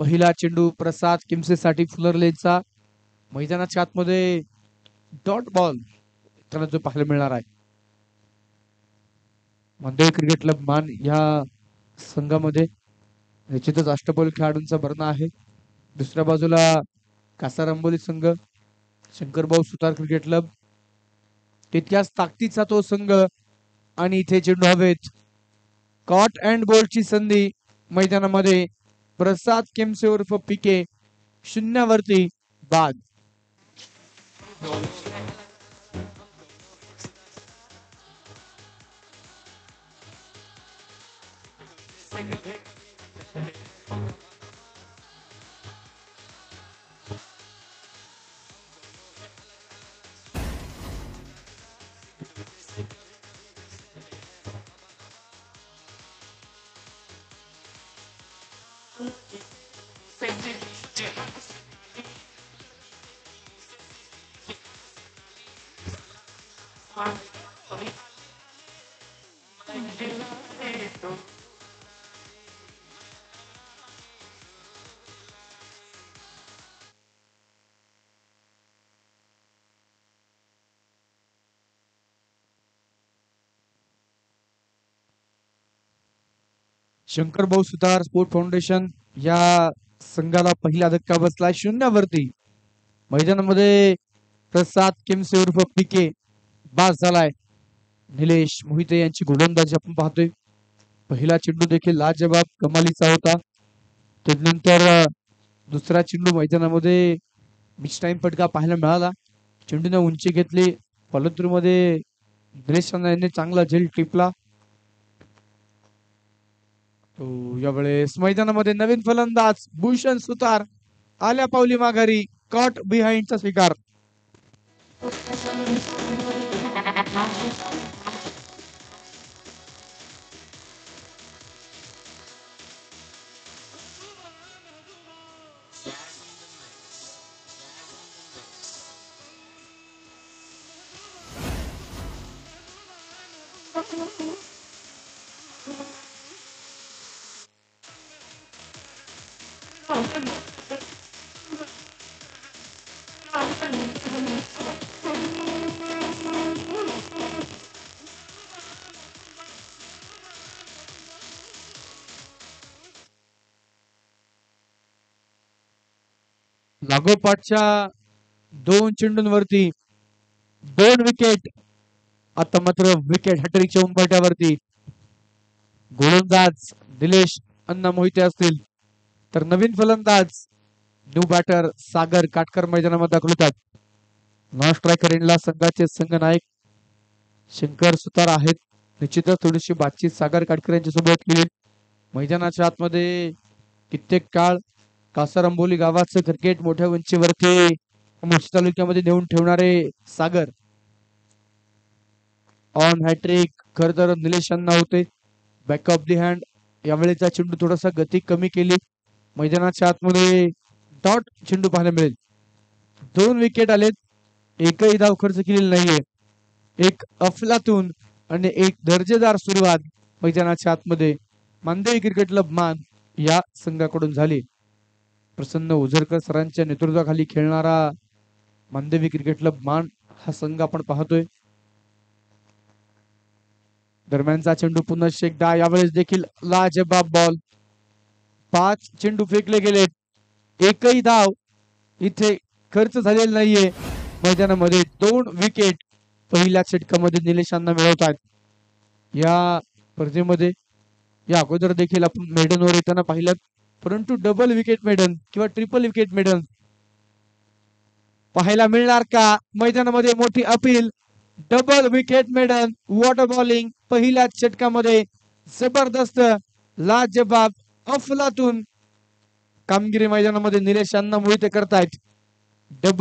पहिला चेंडू प्रसाद किमसेसाठी फुलरलेचा मैदानाच्या आतमध्ये डॉट बॉल त्याला जो पाहायला मिळणार आहे. मंडळ क्रिकेट क्लब मान या संघामध्ये निश्चितच अष्टपैलू खेळाडूंचा भरणा आहे. दुसऱ्या बाजूला कासारंबोली संघ, शंकरभाऊ सुतार क्रिकेट क्लब तितक्याच ताकदीचा तो संघ. आणि इथे चेंडू हवेत. कॉट अँड बोल्डची संधी मैदानामध्ये. प्रसाद केमसे उर्फ पीके शून्यावरती बाद. शंकरभाऊ सुतार स्पोर्ट फाउंडेशन या संघाला पहिला धक्का बसला शून्यावरती. मैदानामध्ये प्रसाद केमसे उर्फ पीके बाद झालाय. निलेश मोहिते यांची गोलंदाजी आपण पाहतोय. पहिला चेंडू देखील लाजवाब कमालीचा होता. त्यानंतर दुसरा चेंडू मैदानामध्ये मिस टाइम फटका पाहायला मिळाला. चेंडूने उंची घेतली. फॉलोथ्रू मध्ये निलेश यांनी चांगला झेल टिपला. यावेळेस मैदानामध्ये नवीन फलंदाज भूषण सुतार आल्या पावली माघारी. कॉट बिहाइंडचा स्वीकार. लागोपाठच्या 2 चेंडूंवरती 2 विकेट. आता मात्र विकेट हॅट्रिकच्या उंबरठ्यावरती. गोलंदाज निलेश अण्णा मोहिते असतील तर नवीन फलंदाज न्यू बॅटर सागर काटकर मैदानामध्ये दाखल होतात. नॉन स्ट्रायकर एंडला संघाचे संघनायक शंकर सुतार आहेत. निश्चितच थोडीशी बातचीत सागर काटकर यांच्या सोबत केली. मैदानाच्या आतमध्ये कित्येक काळ कासारंबोली गावाचं क्रिकेट मोठ्या उंचीवरती मुळशी तालुक्यामध्ये नेऊन ठेवणारे सागर ऑन हॅट्रिक खर तर निलेश यांना होते. Back of the hand. यावेळेचा चेंडू थोडासा गती कमी केली. मैदानाच्या आतमध्ये डॉट चेंडू पाहायला मिळेल. 2 विकेट आलेत. एकही धाव खर्च केलेली नाहीये. एक अफलातून आणि एक दर्जेदार सुरुवात मैदानाच्या आतमध्ये मानदेवी क्रिकेट क्लब मान या संघाकडून झाली. प्रसन्न ओझरकर सरांच्या नेतृत्वाखाली खेळणारा मानदेवी क्रिकेट क्लब मान हा संघ आपण पाहतोय. दरम्यानचा चेंडू पुन्हा शेकदा. यावेळेस देखील लाजबाब बॉल. 5 चेंडू फेकले गेलेत. एकही धाव इथे खर्च झालेला नाहीये. मैदानामध्ये 2 विकेट पहिल्या षटकामध्ये निलेशांना मिळवतात. या स्पर्धेमध्ये या अगोदर देखील आपण मेडनवर येताना पाहिलं, परंतु डबल विकेट मेडन किंवा ट्रिपल विकेट मेडन पाहायला मिळणार का? मैदानामध्ये मोठी अपील. डबल विकेट मेडन वॉटर बॉलिंग पहिल्या षटकामध्ये जबरदस्त लाजबाब अफलातून कामगिरी मैदानामध्ये निलेश अण्णा मोहिते करतायत. डबल